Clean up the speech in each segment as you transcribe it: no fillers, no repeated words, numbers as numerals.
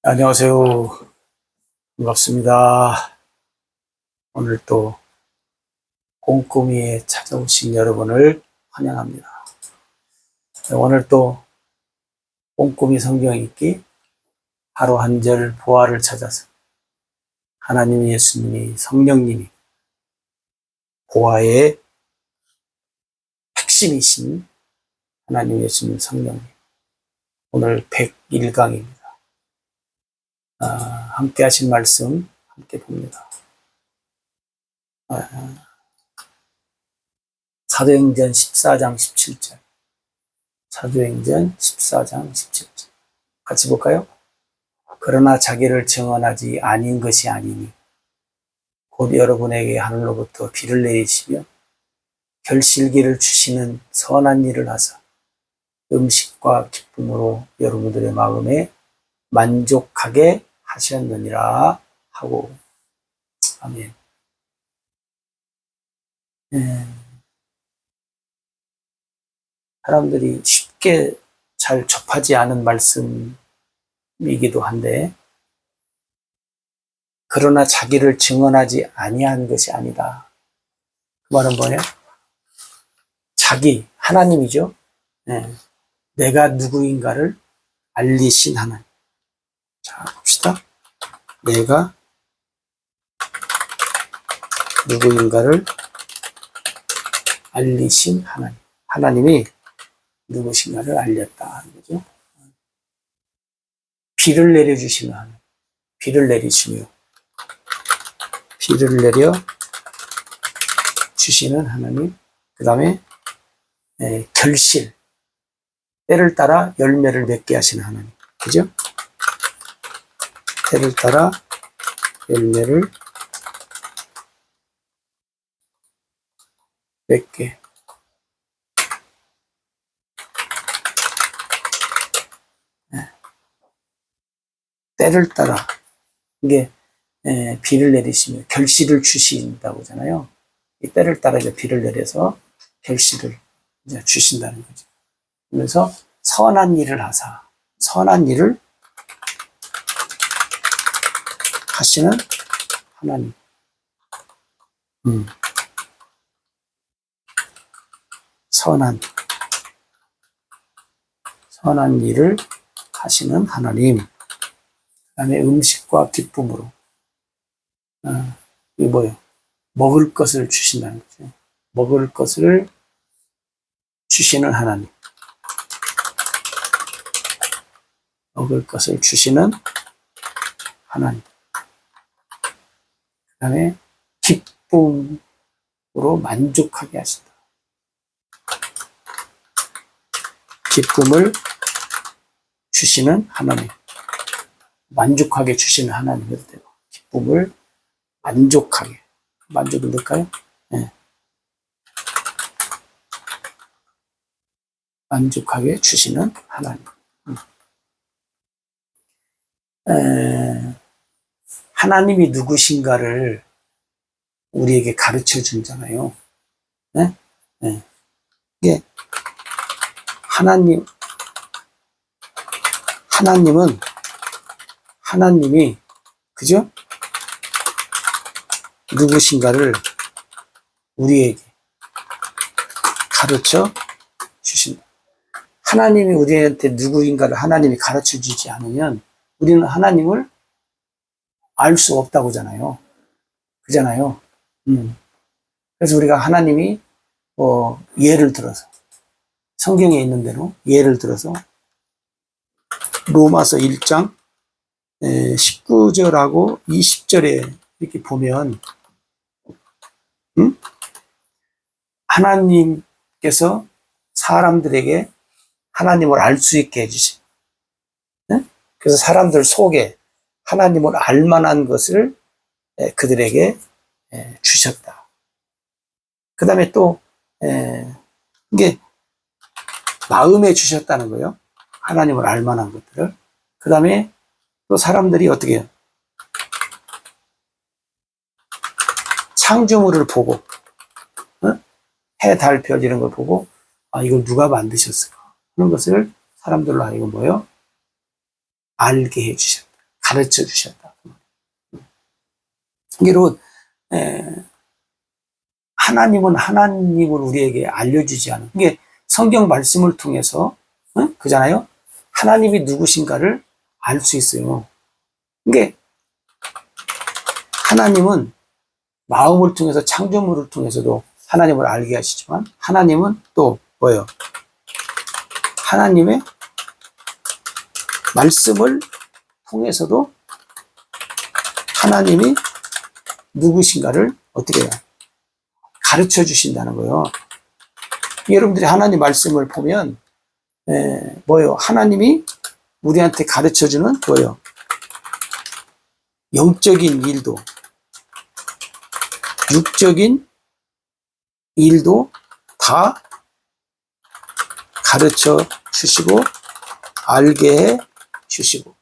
안녕하세요. 반갑습니다. 오늘 또 꼼꼼이에 찾아오신 여러분을 환영합니다. 오늘 또 꼼꼼이 성경 읽기 하루 한 절 보화를 찾아서 하나님, 예수님이, 성령님이 보화의 핵심이신 하나님, 예수님, 성령님, 오늘 101강입니다. 함께 하신 말씀 함께 봅니다. 사도행전 14장 17절. 사도행전 14장 17절. 같이 볼까요? 그러나 자기를 증언하지 아닌 것이 아니니 곧 여러분에게 하늘로부터 비를 내리시며 결실기를 주시는 선한 일을 하사 음식과 기쁨으로 여러분들의 마음에 만족하게 하셨느니라 하고. 아멘. 사람들이 쉽게 잘 접하지 않은 말씀이기도 한데, 그러나 자기를 증언하지 아니한 것이 아니다. 그 말은 뭐예요? 자기, 하나님이죠. 내가 누구인가를 알리신 하나님. 자, 봅시다. 내가 누구인가를 알리신 하나님. 하나님이 누구신가를 알렸다 하는 거죠. 비를 내려주시는 하나님. 비를 내리시며 비를 내려 주시는 하나님. 그 다음에 결실, 때를 따라 열매를 맺게 하시는 하나님. 그죠? 때를 따라 열매를 맺게. 때를 따라 이게 비를 내리시며 결실을 주신다고 하잖아요. 이 때를 따라 이제 비를 내려서 결실을 이제 주신다는 거죠. 그래서 선한 일을 하사, 선한 일을 하시는 하나님. 선한 일을 하시는 하나님. 그 다음에 음식과 기쁨으로. 이게 뭐예요? 먹을 것을 주신다는 거죠. 먹을 것을 주시는 하나님. 먹을 것을 주시는 하나님. 그 다음에 기쁨으로 만족하게 하신다. 기쁨을 주시는 하나님. 만족하게 주시는 하나님이도 되고, 기쁨을 만족하게. 만족을 넣을까요? 네. 만족하게 주시는 하나님. 하나님이 누구신가를 우리에게 가르쳐 준잖아요. 네? 네. 이게 하나님이 그죠? 누구신가를 우리에게 가르쳐 주신다. 하나님이 우리한테 누구인가를 하나님이 가르쳐 주지 않으면 우리는 하나님을 알 수 없다고 하잖아요. 그잖아요. 그래서 우리가 하나님이 예를 들어서 성경에 있는 대로 예를 들어서 로마서 1장 19절하고 20절에 이렇게 보면 하나님께서 사람들에게 하나님을 알 수 있게 해주신, 그래서 사람들 속에 하나님을 알 만한 것을 그들에게 주셨다. 그 다음에 또 이게 마음에 주셨다는 거예요. 하나님을 알 만한 것들을. 그 다음에 또 사람들이 어떻게 해요? 창조물을 보고 해, 달, 별 이런 걸 보고 이걸 누가 만드셨을까? 그런 것을 사람들로 하여금 뭐예요? 알게 해주셨다. 가르쳐 주셨다. 여러분, 하나님은 하나님을 우리에게 알려주지 않은, 이게 성경 말씀을 통해서, 그잖아요? 하나님이 누구신가를 알 수 있어요. 이게 하나님은 마음을 통해서 창조물을 통해서도 하나님을 알게 하시지만, 하나님은 또 뭐예요? 하나님의 말씀을 통해서도 하나님이 누구신가를 어떻게 해요? 가르쳐 주신다는 거예요. 여러분들이 하나님 말씀을 보면 뭐예요? 하나님이 우리한테 가르쳐 주는 뭐예요? 영적인 일도 육적인 일도 다 가르쳐 주시고 알게 해 주시고,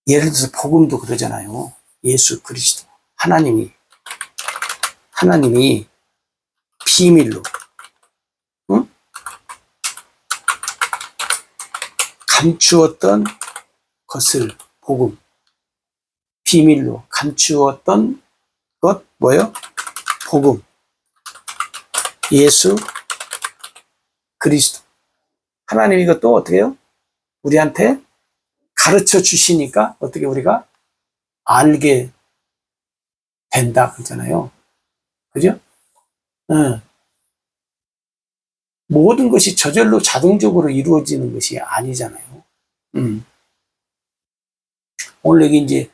예를 들어서 복음도 그러잖아요. 예수 그리스도 하나님이 비밀로 감추었던 것을, 복음 비밀로 감추었던 것 뭐예요? 복음 예수 그리스도. 하나님 이것도 어떻게 해요? 우리한테 가르쳐 주시니까 어떻게 우리가 알게 된다 그러잖아요. 그죠? 모든 것이 저절로 자동적으로 이루어지는 것이 아니잖아요. 오늘 여기 이제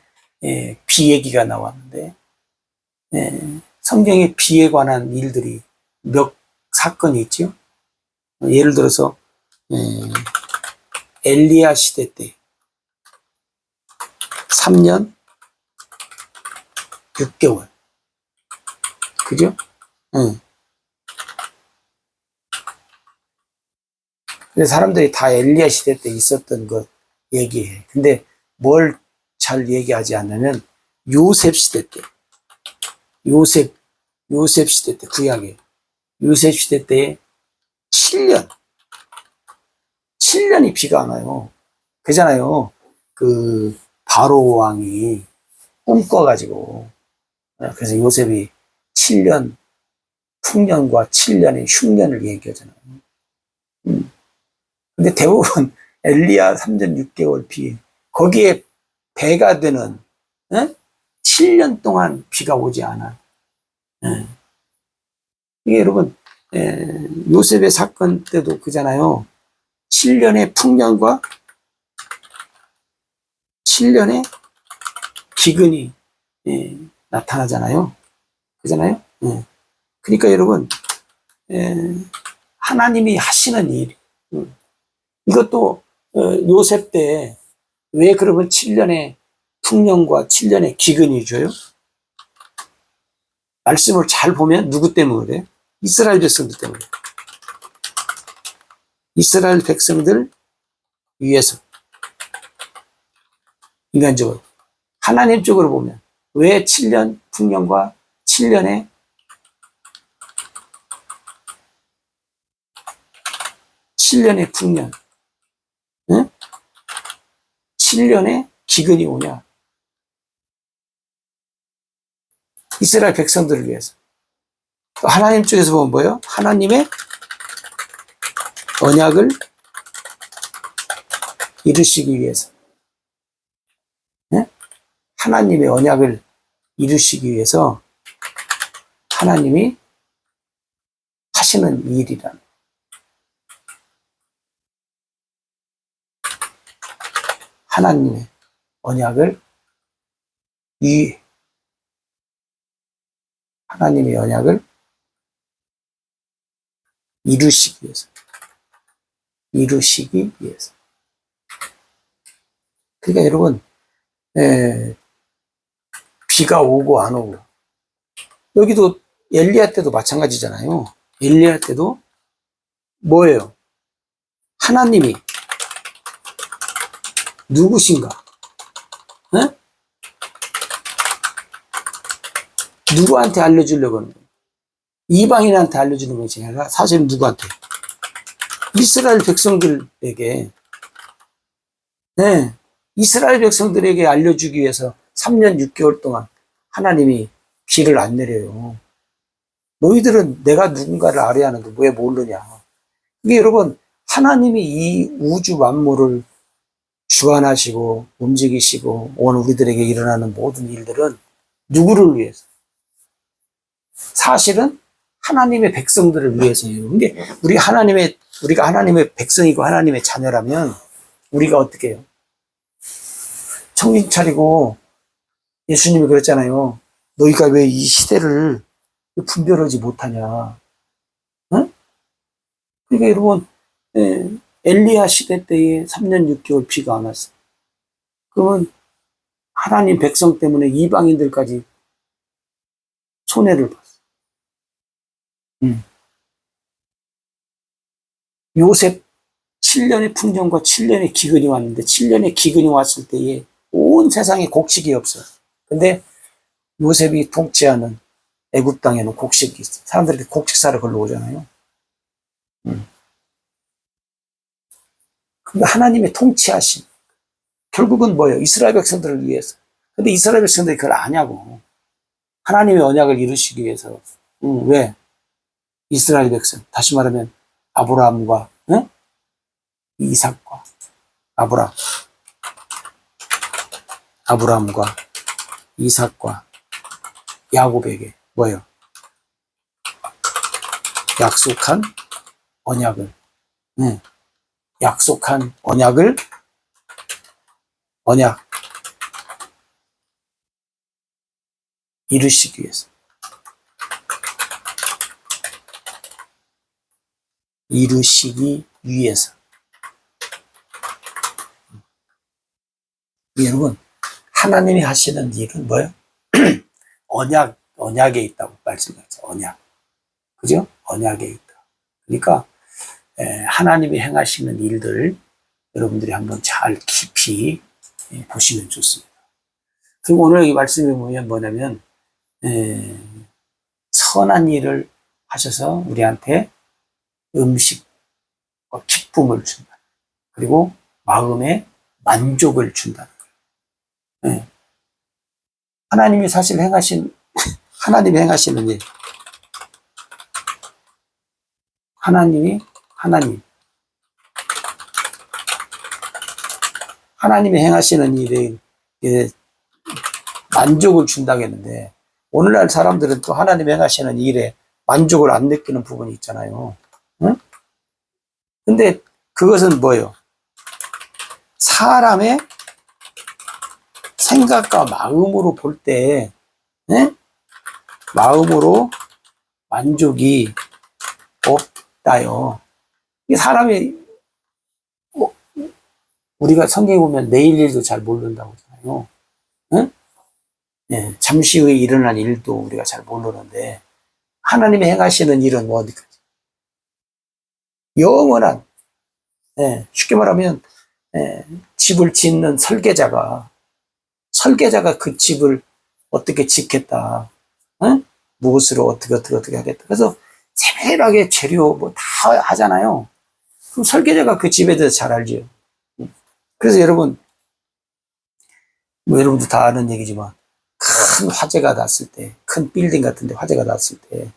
비 얘기가 나왔는데, 성경에 비에 관한 일들이 몇 사건이 있죠. 예를 들어서 엘리야 시대 때 3년 6개월, 그죠? 근데 사람들이 다 엘리야 시대 때 있었던 것 얘기해. 근데 뭘 잘 얘기하지 않으면 요셉 시대 때, 요셉 시대 때, 구약에 요셉 시대 때 7년이 비가 안 와요. 그잖아요. 그 바로 왕이 꿈꿔가지고, 그래서 요셉이 7년 풍년과 7년의 흉년을 얘기하잖아요. 근데 대부분 엘리야 3년 6개월 비, 거기에 배가 되는 7년 동안 비가 오지 않아. 이게 여러분 요셉의 사건 때도 그잖아요. 7년의 풍년과 7년의 기근이 나타나잖아요. 그잖아요. 그러니까 여러분 하나님이 하시는 일, 이것도 요셉 때 왜 그러면 7년의 풍년과 7년의 기근이 줘요? 말씀을 잘 보면 누구 때문에 그래요? 이스라엘 백성들 때문에. 이스라엘 백성들 위해서. 인간적으로. 하나님 쪽으로 보면 왜 7년 풍년과 7년의 풍년, 7년의 기근이 오냐? 이스라엘 백성들을 위해서. 하나님 쪽에서 보면 뭐예요? 하나님의 언약을 이루시기 위해서. 하나님의 언약을 이루시기 위해서 하나님이 하시는 일이란. 하나님의 언약을 하나님의 언약을 이루시기 위해서. 그러니까 여러분, 비가 오고 안 오고, 여기도 엘리야 때도 마찬가지잖아요. 엘리야 때도 뭐예요? 하나님이 누구신가? 누구한테 알려주려고 하는 거예요? 이방인한테 알려주는 것이 아니라 사실은 누구한테? 이스라엘 백성들에게, 네, 이스라엘 백성들에게 알려주기 위해서 3년 6개월 동안 하나님이 비를 안 내려요. 너희들은 내가 누군가를 알아야 하는데 왜 모르냐. 이게 여러분, 하나님이 이 우주 만물을 주관하시고 움직이시고 오늘 우리들에게 일어나는 모든 일들은 누구를 위해서? 사실은 하나님의 백성들을 위해서예요. 근데 우리가 하나님의 백성이고 하나님의 자녀라면 우리가 어떻게 해요? 정신 차리고 예수님이 그랬잖아요. 너희가 왜 이 시대를 분별하지 못하냐. 응? 그러니까 여러분, 엘리야 시대 때에 3년 6개월 비가 안 왔어. 그러면 하나님 백성 때문에 이방인들까지 손해를 봤어. 요셉 7년의 풍년과 7년의 기근이 왔는데 7년의 기근이 왔을 때에 온 세상에 곡식이 없어. 근데 요셉이 통치하는 애굽 땅에는 곡식이 있어. 사람들이 곡식사를 걸러 오잖아요. 그게 하나님의 통치하심. 결국은 뭐예요? 이스라엘 백성들을 위해서. 근데 이스라엘 백성들이 그걸 아냐고. 하나님의 언약을 이루시기 위해서. 왜? 이스라엘 백성. 다시 말하면 아브라함과 이삭과 아브라함과 이삭과 야곱에게 뭐예요? 약속한 언약을 언약 이루시기 위해서 여러분, 하나님이 하시는 일은 뭐예요? 언약에 있다고 말씀하셨죠. 언약. 그죠? 언약에 있다. 그러니까 하나님이 행하시는 일들 여러분들이 한번 잘 깊이 보시면 좋습니다. 그리고 오늘 이 말씀이 뭐냐면 선한 일을 하셔서 우리한테 음식과 기쁨을 준다. 그리고 마음에 만족을 준다는 거예요. 하나님이 사실 하나님이 행하시는 일. 하나님이 행하시는 일에 만족을 준다고 했는데, 오늘날 사람들은 또 하나님이 행하시는 일에 만족을 안 느끼는 부분이 있잖아요. 응? 근데 그것은 뭐예요? 사람의 생각과 마음으로 볼 때, 마음으로 만족이 없다요. 사람이, 우리가 성경에 보면 내일 일도 잘 모른다고 하잖아요. 응? 잠시 후에 일어날 일도 우리가 잘 모르는데, 하나님이 행하시는 일은 뭐 어디까지? 영원한, 쉽게 말하면, 집을 짓는 설계자가 그 집을 어떻게 짓겠다. 무엇으로 어떻게 하겠다. 그래서 세밀하게 재료 뭐 다 하잖아요. 그럼 설계자가 그 집에 대해서 잘 알죠. 그래서 여러분, 뭐 여러분도 다 아는 얘기지만, 큰 화재가 났을 때, 큰 빌딩 같은 데 화재가 났을 때,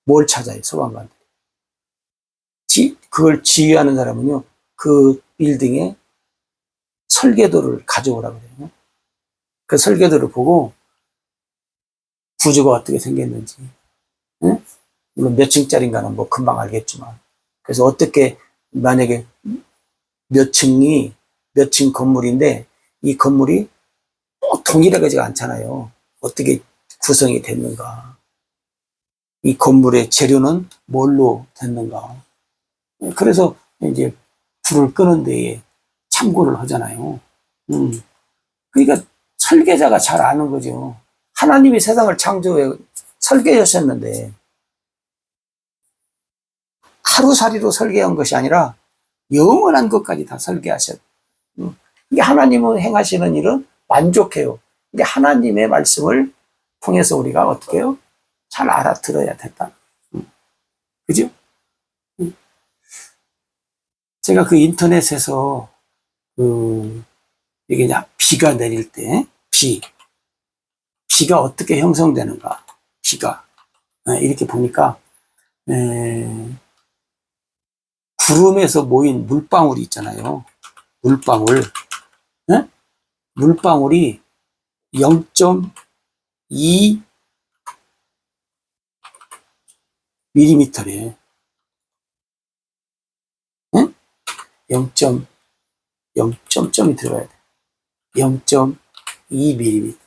뭘 찾아요, 소방관들이. 그걸 지휘하는 사람은요, 그 빌딩의 설계도를 가져오라고 그래요. 그 설계도를 보고, 구조가 어떻게 생겼는지, 물론 몇 층짜리인가는 뭐 금방 알겠지만, 그래서 어떻게, 만약에 몇 층 건물인데, 이 건물이 동일하지가 않잖아요. 어떻게 구성이 됐는가. 이 건물의 재료는 뭘로 됐는가. 그래서 이제 불을 끄는 데에 참고를 하잖아요. 그러니까 설계자가 잘 아는 거죠. 하나님이 세상을 창조해 설계하셨는데 하루살이로 설계한 것이 아니라 영원한 것까지 다 설계하셨어요. 이게 하나님은 행하시는 일은 만족해요. 근데 하나님의 말씀을 통해서 우리가 어떻게 해요? 잘 알아들어야 된다. 그죠? 제가 그 인터넷에서 이게 비가 내릴 때 비가 어떻게 형성되는가, 비가 이렇게 보니까 구름에서 모인 물방울이 있잖아요. 물방울, 물방울이 0.2 밀리미터래. 0.0점이 들어가야 돼. 0.2 밀리미터.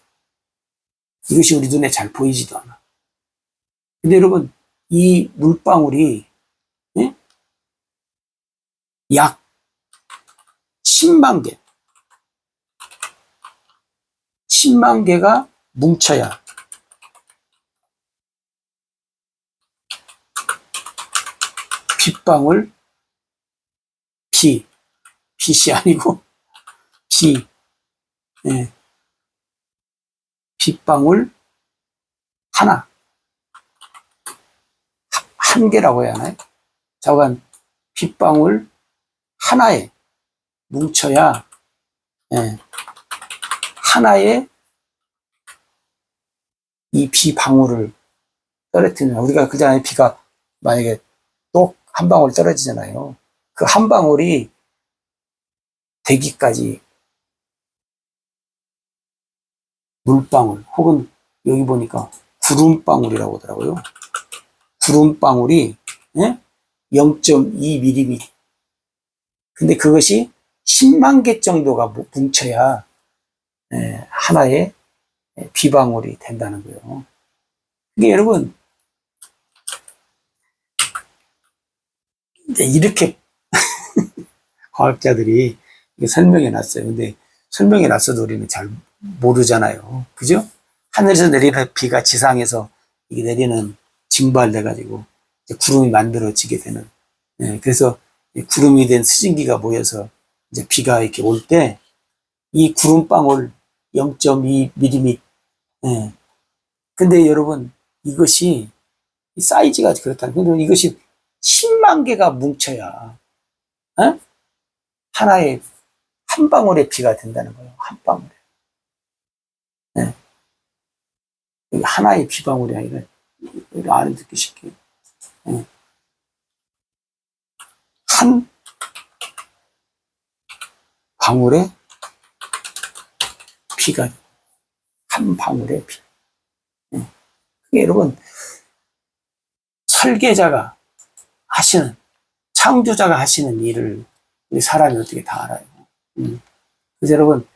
이것이 우리 눈에 잘 보이지도 않아. 근데 여러분, 이 물방울이 약 10만 개, 10만 개가 뭉쳐야 빗방울, 빛이 아니고 빗방울 하나, 한 개라고 해야 하나요? 자관 빗방울 하나에 뭉쳐야 하나의 이 비방울을 떨어뜨리는, 우리가 그 전에 비가 만약에 똑 한 방울 떨어지잖아요. 그 한 방울이 되기까지 물방울, 혹은 여기 보니까 구름방울이라고 하더라고요. 구름방울이 0.2mm. 근데 그것이 10만 개 정도가 뭉쳐야 하나의 비방울이 된다는 거예요. 이게 여러분, 이렇게 과학자들이 설명해 놨어요. 근데 설명해 놨어도 우리는 잘 모르잖아요. 그죠? 하늘에서 내리는 비가 지상에서 이게 내리는 증발돼가지고 구름이 만들어지게 되는. 그래서 구름이 된 수증기가 모여서 이제 비가 이렇게 올 때 이 구름방울 0.2mm. 근데 여러분, 이것이 사이즈가 그렇다는 거예요. 근데 이것이 10만 개가 뭉쳐야 하나의 한 방울의 비가 된다는 거예요. 한 방울에. 하나의 비방울이 아니라, 이거 안 듣기 쉽게. 한 방울의 비가, 한 방울의 비. 그게 여러분, 설계자가 하시는, 창조자가 하시는 일을 우리 사람이 어떻게 다 알아요. 그래서 여러분,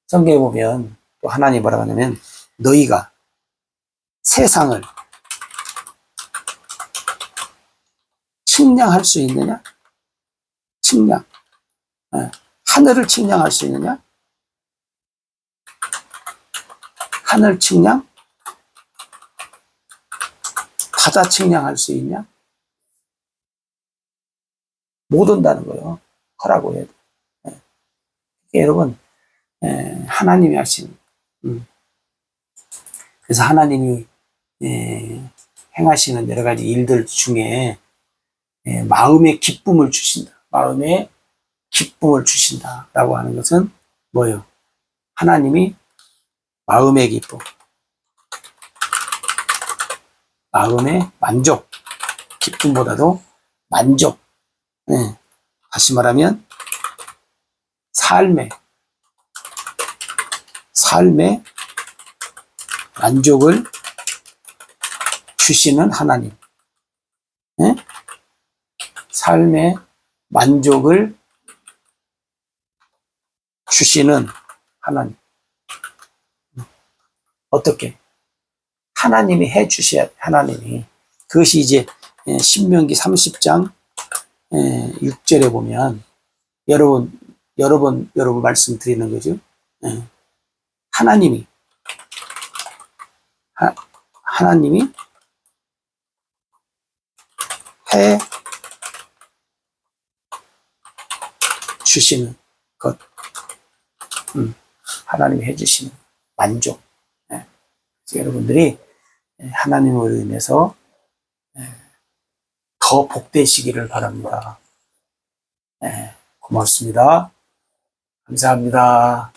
성경에 보면 또 하나님 뭐라고 하냐면, 너희가 세상을 측량할 수 있느냐? 측량. 하늘을 측량할 수 있느냐? 하늘 측량? 바다 측량할 수 있냐? 못 온다는 거예요. 하라고 해도. 여러분, 하나님이 하신, 그래서 하나님이 행하시는 여러 가지 일들 중에 마음의 기쁨을 주신다. 마음의 기쁨을 주신다라고 하는 것은 뭐예요? 하나님이 마음의 기쁨, 마음의 만족, 기쁨보다도 만족. 다시 말하면 삶의 만족을 주시는 하나님. 삶의 만족을 주시는 하나님. 어떻게? 하나님이 해 주셔야, 하나님이. 그것이 이제 신명기 30장 6절에 보면 여러 번 말씀드리는 거죠. 하나님이 해 주시는 것, 하나님이 해 주시는 만족. 여러분들이 하나님으로 인해서 더 복되시기를 바랍니다. 고맙습니다. 감사합니다.